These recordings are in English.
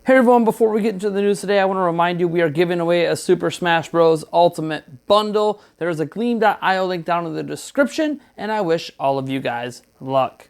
Hey everyone, before we get into the news today, I want to remind you we are giving away a Super Smash Bros. Ultimate Bundle. There is a Gleam.io link down in the description, and I wish all of you guys luck.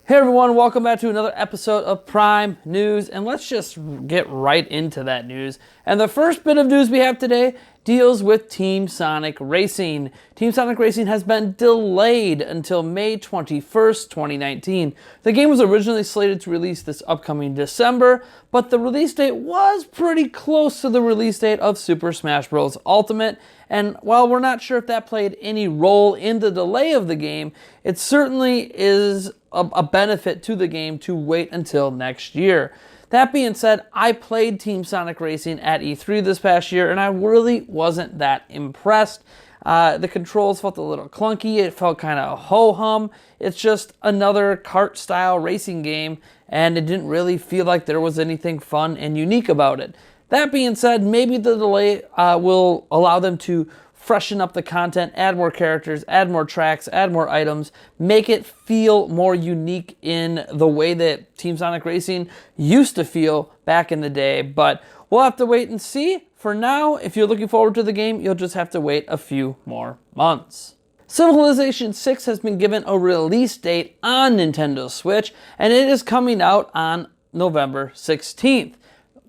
Hey everyone, welcome back to another episode of Prime News, and let's just get right into that news. And the first bit of news we have today deals with Team Sonic Racing. Team Sonic Racing has been delayed until May 21st, 2019. The game was originally slated to release this upcoming December, but the release date was pretty close to the release date of Super Smash Bros. Ultimate, and while we're not sure if that played any role in the delay of the game, it certainly is a benefit to the game to wait until next year. That being said, I played Team Sonic Racing at E3 this past year, and I really wasn't that impressed. The controls felt a little clunky. It felt kind of ho-hum. It's just another kart-style racing game, and it didn't really feel like there was anything fun and unique about it. That being said, maybe the delay will allow them to freshen up the content, add more characters, add more tracks, add more items, make it feel more unique in the way that Team Sonic Racing used to feel back in the day. But we'll have to wait and see. For now, if you're looking forward to the game, you'll just have to wait a few more months. Civilization 6 has been given a release date on Nintendo Switch, and it is coming out on November 16th.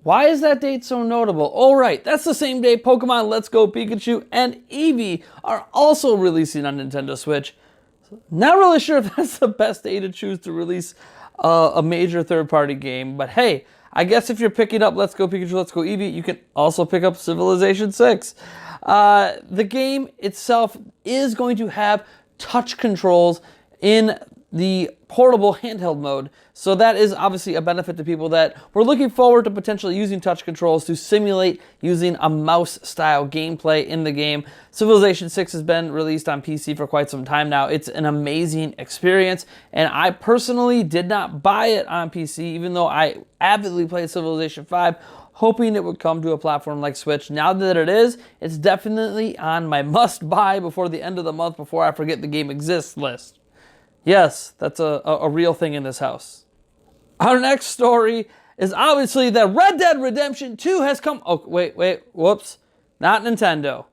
Why is that date so notable? Oh right, that's the same day Pokemon Let's Go Pikachu and Eevee are also releasing on Nintendo Switch. Not really sure if that's the best day to choose to release a major third-party game, but hey, I guess if you're picking up Let's Go Pikachu, Let's Go Eevee, you can also pick up Civilization 6. The game itself is going to have touch controls in the portable handheld mode, so that is obviously a benefit to people that were looking forward to potentially using touch controls to simulate using a mouse-style gameplay in the game. Civilization 6 has been released on PC for quite some time now. It's an amazing experience, and I personally did not buy it on PC, even though I avidly played Civilization 5, hoping it would come to a platform like Switch. Now that it is, it's definitely on my must-buy before the end of the month, before I forget the game exists list. Yes, that's a real thing in this house. Our next story is obviously that Red Dead Redemption 2 has come... Oh, wait, whoops. Not Nintendo.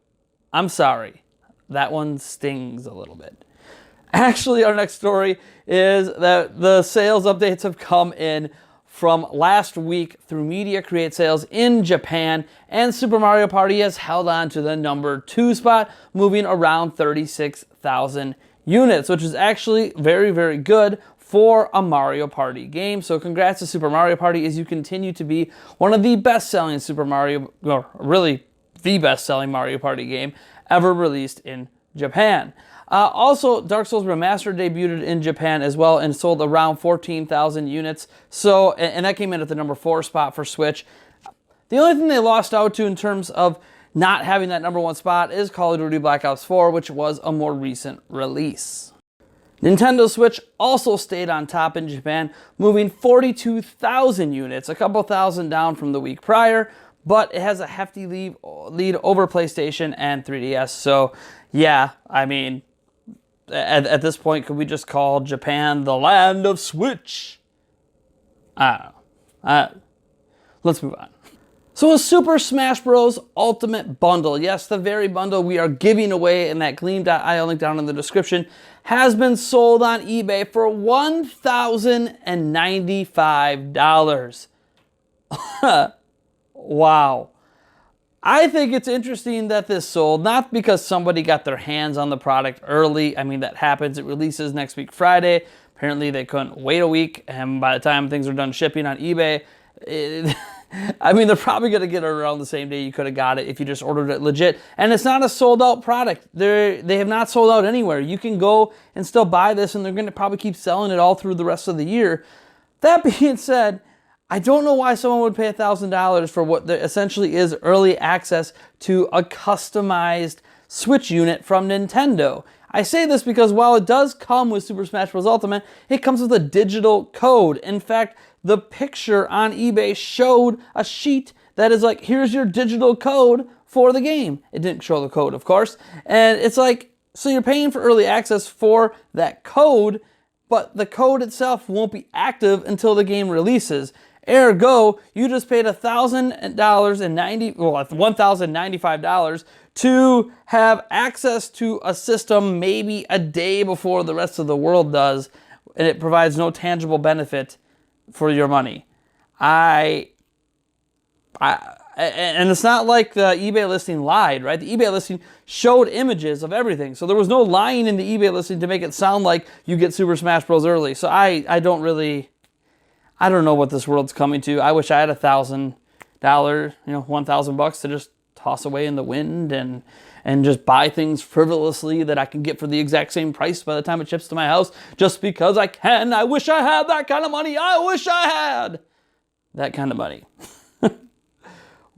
I'm sorry. That one stings a little bit. Actually, our next story is that the sales updates have come in from last week through Media Create sales in Japan, and Super Mario Party has held on to the number 2 spot, moving around 36,000 units, which is actually very, very good for a Mario Party game. So congrats to Super Mario Party as you continue to be one of the best-selling or really the best-selling Mario Party game ever released in Japan. Also, Dark Souls Remastered debuted in Japan as well and sold around 14,000 units. So, and that came in at the number 4 spot for Switch. The only thing they lost out to in terms of not having that number 1 spot is Call of Duty Black Ops 4, which was a more recent release. Nintendo Switch also stayed on top in Japan, moving 42,000 units, a couple thousand down from the week prior, but it has a hefty lead over PlayStation and 3DS. So, yeah, I mean, at this point, could we just call Japan the land of Switch? I don't know. Let's move on. So a Super Smash Bros. Ultimate Bundle, yes, the very bundle we are giving away in that Gleam.io link down in the description, has been sold on eBay for $1,095. Wow. I think it's interesting that this sold, not because somebody got their hands on the product early. I mean, that happens. It releases next week, Friday. Apparently, they couldn't wait a week, and by the time things are done shipping on eBay, I mean, they're probably going to get it around the same day you could have got it if you just ordered it legit. And it's not a sold-out product. They have not sold out anywhere. You can go and still buy this, and they're going to probably keep selling it all through the rest of the year. That being said, I don't know why someone would pay $1,000 for what essentially is early access to a customized Switch unit from Nintendo. I say this because while it does come with Super Smash Bros. Ultimate, it comes with a digital code. In fact, the picture on eBay showed a sheet that is like, here's your digital code for the game. It didn't show the code, of course. And it's like, so you're paying for early access for that code, but the code itself won't be active until the game releases. Ergo, you just paid $1,095 to have access to a system maybe a day before the rest of the world does, and it provides no tangible benefit for your money. And it's not like the eBay listing lied, right? The eBay listing showed images of everything. So there was no lying in the eBay listing to make it sound like you get Super Smash Bros. Early. So I don't know what this world's coming to. I wish I had $1,000, $1,000 to just toss away in the wind and just buy things frivolously that I can get for the exact same price by the time it ships to my house just because I can. I wish I had that kind of money. I wish I had that kind of money.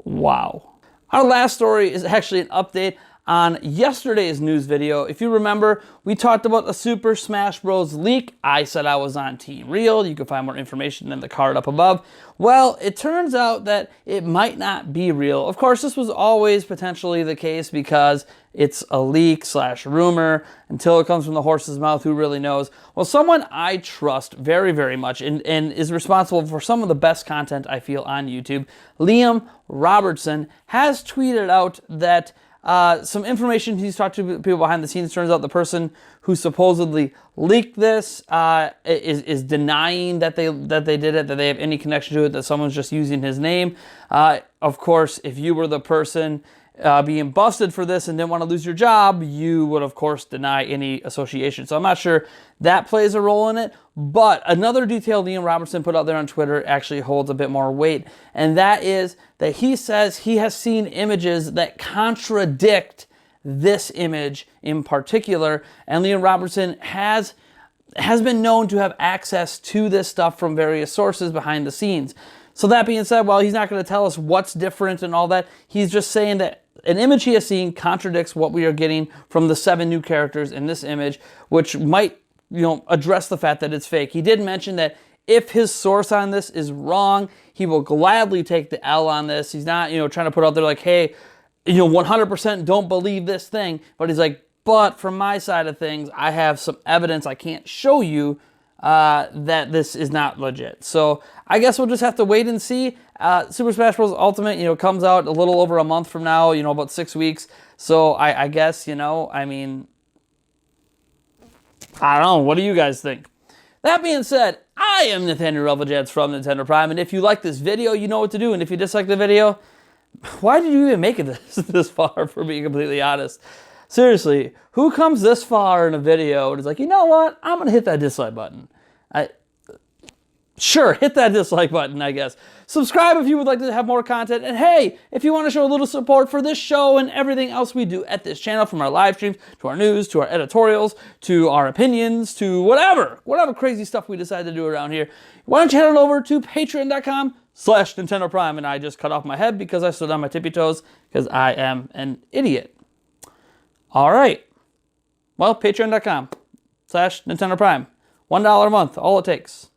Wow. Our last story is actually an update on yesterday's news video. If you remember, we talked about a Super Smash Bros. Leak. I said I was on Team Real. You can find more information in the card up above. Well, it turns out that it might not be real. Of course, this was always potentially the case because it's a leak / rumor. Until it comes from the horse's mouth, who really knows? Well, someone I trust very, very much and is responsible for some of the best content I feel on YouTube, Liam Robertson, has tweeted out that some information he's talked to people behind the scenes. Turns out the person who supposedly leaked this is denying that they did it, that they have any connection to it, that someone's just using his name. Of course, if you were the person being busted for this and didn't want to lose your job, you would of course deny any association. So I'm not sure that plays a role in it, but another detail Liam Robertson put out there on Twitter actually holds a bit more weight, and that is that he says he has seen images that contradict this image in particular, and Liam Robertson has been known to have access to this stuff from various sources behind the scenes. So that being said, while he's not going to tell us what's different and all that, he's just saying that an image he has seen contradicts what we are getting from the 7 new characters in this image, which might, address the fact that it's fake. He did mention that if his source on this is wrong, he will gladly take the L on this. He's not, trying to put out there like, hey, 100% don't believe this thing. But he's like, but from my side of things, I have some evidence I can't show you that this is not legit. So I guess we'll just have to wait and see. Super Smash Bros. Ultimate, comes out a little over a month from now, about 6 weeks. So I guess, I don't know. What do you guys think? That being said, I am Nathaniel Reveljets from Nintendo Prime, and if you like this video, you know what to do. And if you dislike the video, why did you even make it this far, for being completely honest? Seriously, who comes this far in a video and is like, you know what? I'm going to hit that dislike button. Sure, hit that dislike button, I guess. Subscribe if you would like to have more content. And hey, if you want to show a little support for this show and everything else we do at this channel, from our live streams, to our news, to our editorials, to our opinions, to whatever crazy stuff we decide to do around here, why don't you head on over to patreon.com/Nintendo Prime. And I just cut off my head because I stood on my tippy toes because I am an idiot. All right. Well, patreon.com/Nintendo Prime. $1 a month, all it takes.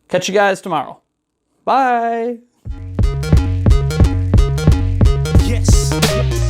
Catch you guys tomorrow. Bye. Yes.